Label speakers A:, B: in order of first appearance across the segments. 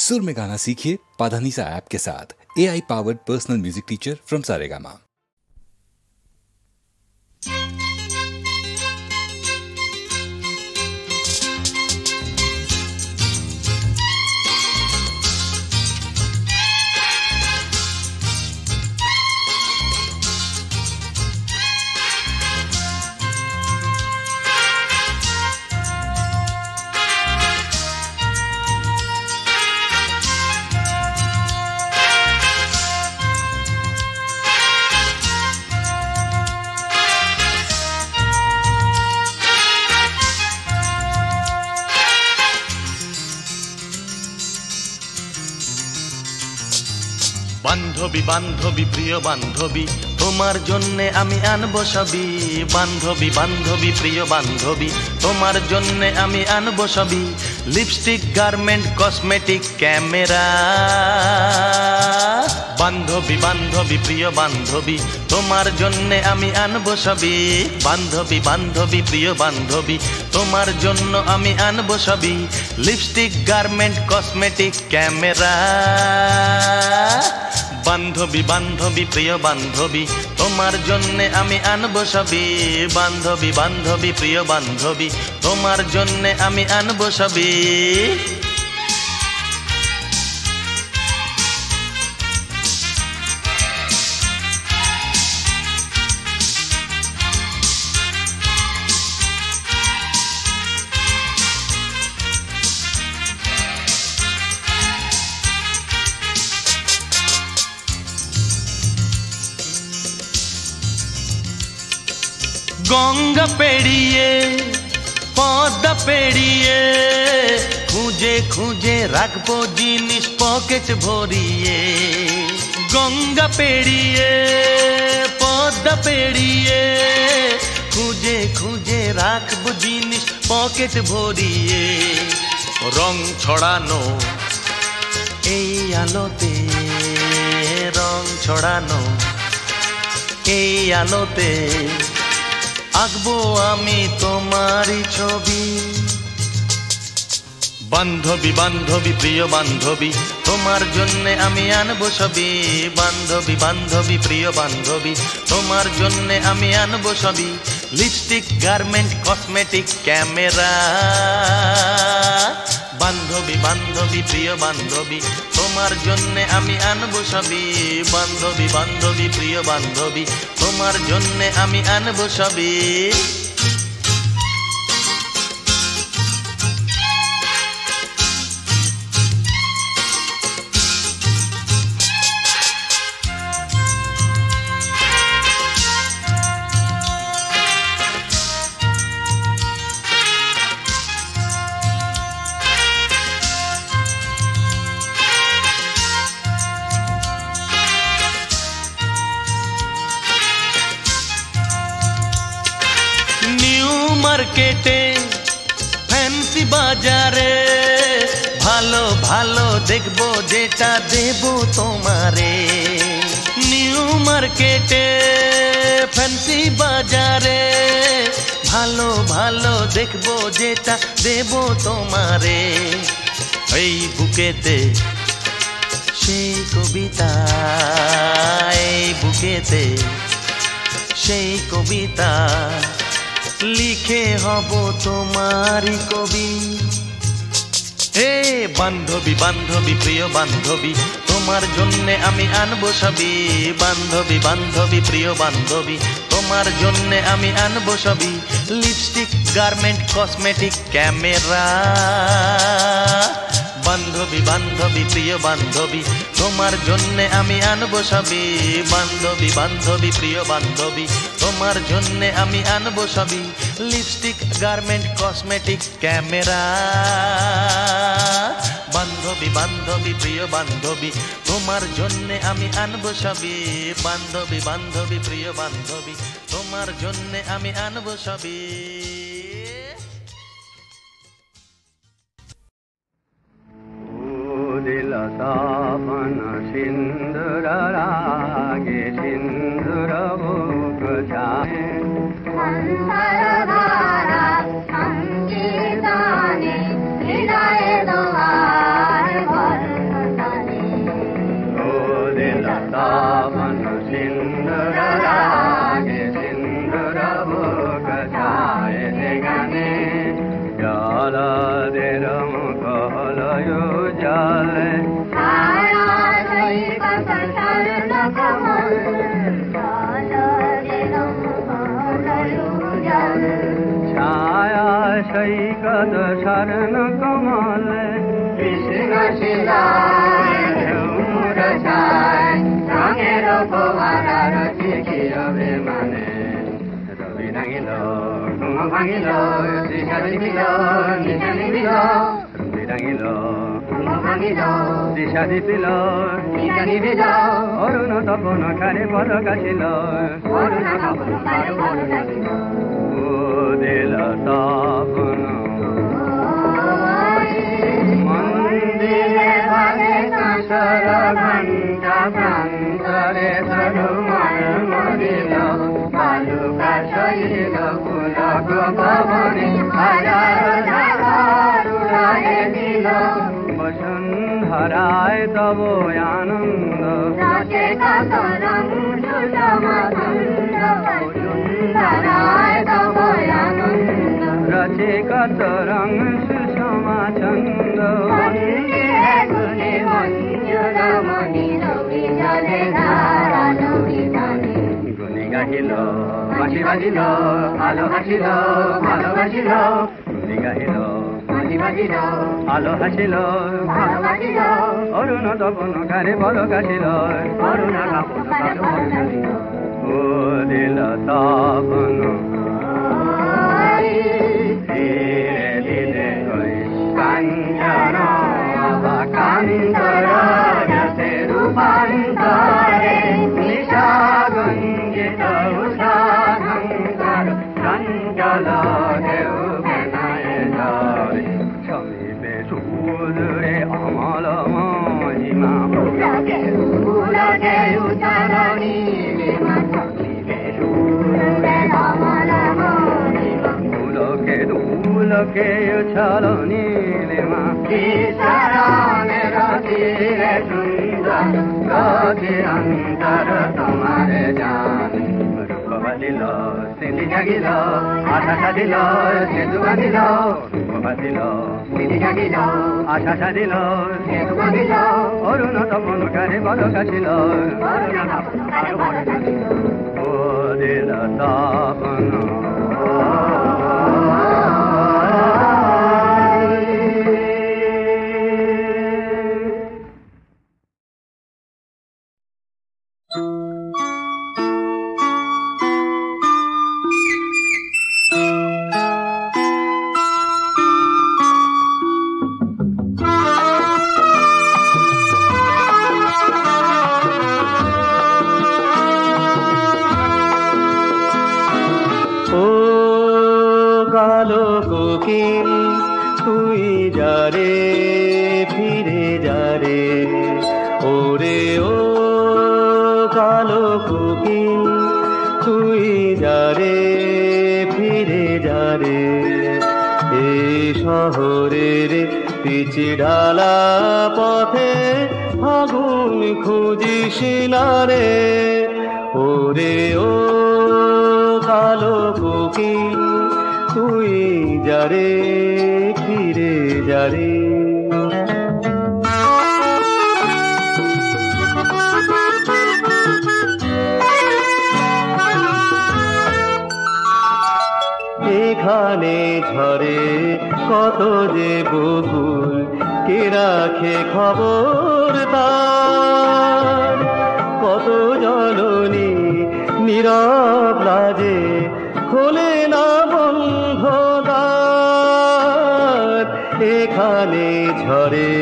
A: सुर में गाना सीखिए पाधानीसा ऐप के साथ। AI powered personal music teacher from Saregama.
B: বান্ধবী বান্ধবী প্রিয় বান্ধবী তোমার জন্যে আমি আনবো সবই। বান্ধবী বান্ধবী প্রিয় বান্ধবী তোমার জন্যে আমি আনবো সবই। Lipstick, garment, cosmetic, camera. বান্ধবী বান্ধবী প্রিয় বান্ধবী তোমার জন্যে আমি আনবো সবই। বান্ধবী বান্ধবী প্রিয় বান্ধবী তোমার জন্য আমি আনবো সবই। Lipstick, garment, cosmetic, camera. বান্ধবী বান্ধবী প্রিয় বান্ধবী তোমার জন্যে আমি আনবো সবই। বান্ধবী বান্ধবী প্রিয় বান্ধবী তোমার জন্যে আমি আনবো সবই। গঙ্গা পেড়িয়ে পদ্মা পেড়িয়ে খুঁজে খুঁজে রাখবো জিনিস পকেট ভরিয়ে। গঙ্গা পেড়িয়ে পদ্মা পেড়িয়ে খুঁজে খুঁজে রাখবো জিনিস পকেট ভরিয়ে। রং ছড়ানো এই আলোতে, রং ছড়ানো এই আলোতে আঁকবো আমি তোমারই ছবি। বান্ধবী বান্ধবী প্রিয় বান্ধবী তোমার জন্যে আমি আনবো সবই। বান্ধবী বান্ধবী প্রিয় বান্ধবী তোমার জন্যে আমি আনবো সবই। Lipstick, garment, cosmetic, camera. বান্ধবী বান্ধবী প্রিয় বান্ধবী তোমার জন্যে আমি আনবো সবই। বান্ধবী বান্ধবী প্রিয় বান্ধবী তোমার জন্যে আমি আনবো সবই। মার্কেটে ফ্যান্সি বাজারে ভালো ভালো দেখবো যেটা দেবো তোমারে। নিউ মার্কেটে ফ্যান্সি বাজারে ভালো ভালো দেখবো যেটা দেবো তোমারে। এই বুকেতে সেই কবিতা, এই বুকেতে সেই কবিতা লিখে হব তোমারই কবি। হে বান্ধবী বান্ধবী প্রিয় বান্ধবী তোমার জন্যে আমি আনবো সবই। বান্ধবী বান্ধবী প্রিয় বান্ধবী তোমার জন্যে আমি আনবো সবই। Lipstick, garment, cosmetic, camera. বান্ধবী বান্ধবী প্রিয় বান্ধবী তোমার জন্যে আমি আনবো সবই। বান্ধবী বান্ধবী প্রিয় বান্ধবী তোমার জন্যে আমি আনবো সবই। Lipstick, garment, cosmetic, camera. বান্ধবী বান্ধবী প্রিয় বান্ধবী তোমার জন্যে আমি আনবো সবই। বান্ধবী বান্ধবী প্রিয় বান্ধবী তোমার জন্যে আমি আনবো সবই।
C: दिलतापन सिंदूर रागे सिंदूर मुख छाए
D: संसारधारा संगीताने हृदय द्वार
C: জলে ছায়া সৈকত শরণ কমলে কৃষ্ণ শিলায় রঙের ফোয়ারা রচি কিরবে মানে রবি রাঙিল ঘুম ভাঙিল দিশা দিবিল নিশা নিবিল রবি রাঙিল ঘুম ভাঙিল দিশা দিবিল নিশা নিবিল অরুণ তপন খারে বল গাছিল অরুণ তপন খারে বল গাছিল ও দিল তপন মন্দিরে বাজে কাঁসর ঘণ্টা প্রান্তরে ধরুমার মরিল বালুকা শৈল পুলক ভবনে হাজার ধারার উড়ায়ে দিল বসুন্ধরায় তব আনন্দ বসুন্ধরায় তব আনন্দ রচে কত রং সুষমা ছন্দ গুনি গাহিল বাঁশি বাজিল আলো হাসিল ভালোবাসিল গুনি গাহিল বাঁশি বাজিল আলো হাসিল ভালোবাসিল অরুণ তপন কারে বল গাছিল অরুণ তপন কারে বল গাছিল ও দিল তপন ধীরে ধীরে কাঞ্চন কান্তর রূপান্তরে নিশা গঞ্জিত উষাধঙ্কর চঞ্চল দেব বেনায় ধরে সমীপে সুদূরে অমল মহিমা ফুলকে উচারণী সমীপে সুদূরে অমল মহিমা ফুলকে দুলকে উচারণী নীলিমা ঈশ্বরের তীরে সুন্দর রথে অন্তর তোমার জান রূপ বাঁধিল সিন্ধি জাগিল আশা সাধিল সেতু বাঁধিল রূপ বাঁধিল সিন্ধি জাগিল আশা সাধিল সেতু বাঁধিল অরুণ তপন কারে বল গাছিল অরুণ তপন কারে বল গাছিল ও দিল তপন
D: তুই যারে ফিরে যারে ওরে ও কালো কোকিল তুই যারে ফিরে যারে এই শহরের পিচি ঢালা পথে আগুন খুঁজিস না রে ওরে ও কালো কোকিল তুই যারে ফিরে যারে এখানে ঝরে কত যে বকুল কে রাখে খবর তার কত জননী নীরব লাজে খোলে না বন্ধ দ্বার এখানে ঝরে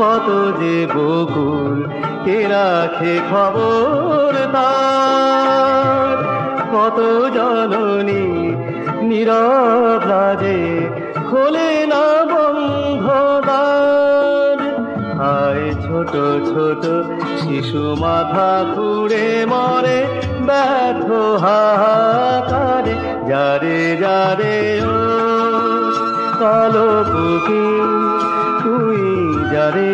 D: কত যে বকুল কে রাখে খবর তার কত জননী নীরব লাজে খোলে না বন্ধ দ্বার হায় ছোট ছোট শিশু মাথা খুঁড়ে মরে ব্যর্থ হাহাকারে যারে যারে ও কালো কোকিল তুই যারে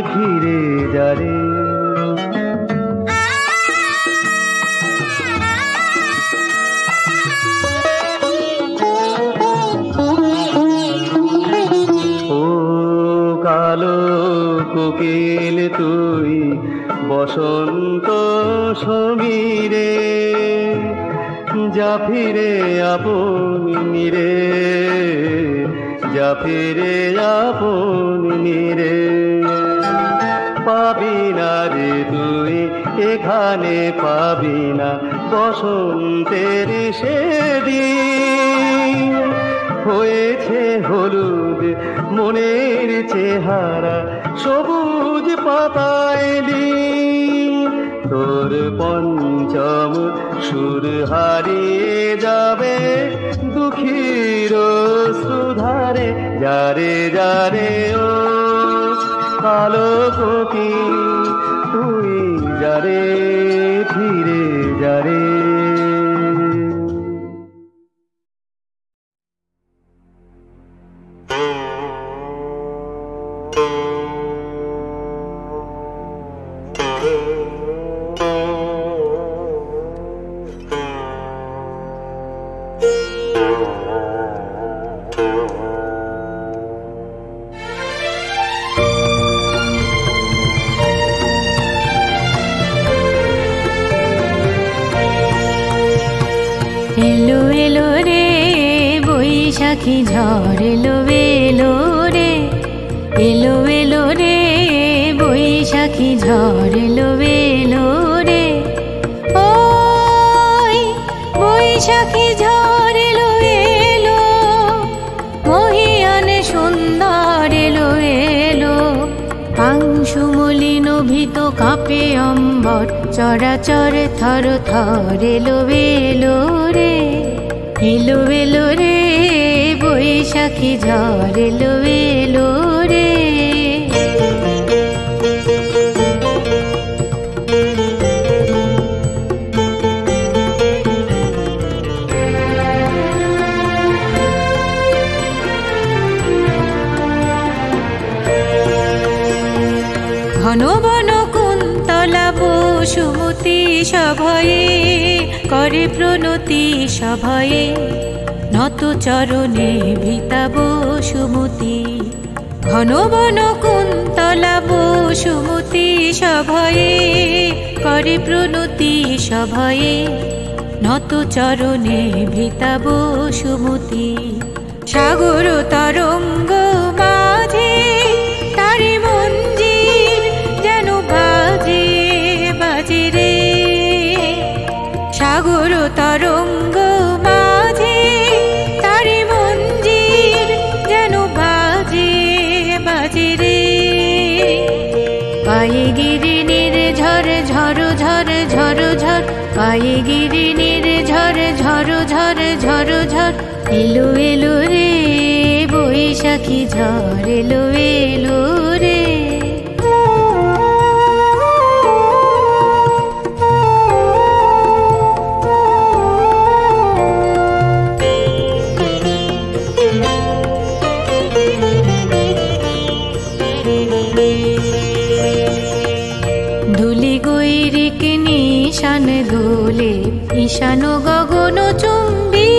D: ফিরে যারে কালো কোকিল তুই বসন্ত সমীরে যা ফিরে আপন নিরে যা ফিরে আপন নিরে পাবি না রে তুই এখানে পাবি না বসন্তের সেদিন হয়েছে হলুদ মনের চেহারা সবুজ পাতায় দিন তোর পঞ্চম সুর হারিয়ে যাবে দুঃখীর সুধারে যারে যারে ও কালো কোকিল তুই যারে ফিরে যারে
E: এলো এলো রে বৈশাখী ঝড় এলো এলো রে এলো এলো রে বৈশাখী ঝড় এলো এলো রে ওই বৈশাখী ঝড় এলো এলো মহিয়ান সুন্দর এলো এলো পাংশুমলিন ভীত কাঁপে অম্বর চরাচর থর থর এলো এলো রে এলো এলো রে বৈশাখী ঝড় এলো এলো রে ঘন বন কুন্তলা বসুমতী সভয়ে করে প্রণতি সভয়ে নত চরণে ভীতা বসুমতী ঘন বন কুন্তলা বসুমতী সভয়ে করে প্রণতি সভয়ে নত চরণে ভীতা বসুমতী সাগর তরঙ্গ মাঝে তারি মঞ্জির যেন বাজে বাজে রে সাগর তরঙ্গ মাঝে তারি মঞ্জির যেন বাজে বাজে রে পায়ে গিরিনীর ঝড় ঝড় ঝড় ঝড় ঝড় পায়ে গিরিনীর ঝড় ঝড় ঝড় ঝড় ঝড় এলো এলো রে বৈশাখী ঝড় এলো এলো রে ধুলি গৈরিক নিশান দোলে ঈশান গগন চুম্বী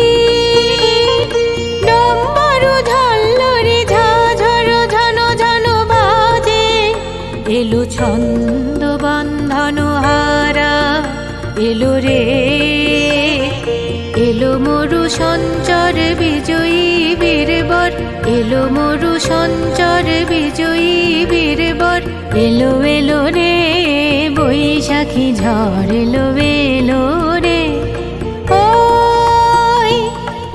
E: ডম্বরু ঝল্লরি ঝাঝর ঝন ঝন বাজে এলো ছন্দ বন্ধন হারা এলো রে এলো মরু সঞ্চর বিজয়ী বীরবর এলো মরু সঞ্চর বিজয়ী বীরবর এলো এলো রে বৈশাখী ঝড় এলো এলো রে ওই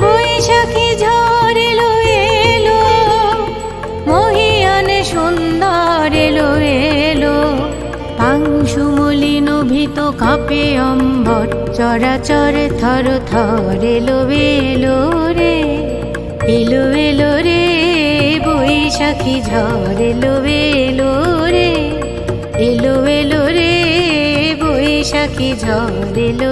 E: বৈশাখী ঝড় এলো এলো মহিয়ান সুন্দর এলো এলো পাংশুমলিন ভীত কাঁপে অম্বর চরাচর থর থর এলো এলো রে এলো এলো রে বৈশাখী ঝড় এলো এলো রে এলো এলো রে বৈশাখী ঝড় এলো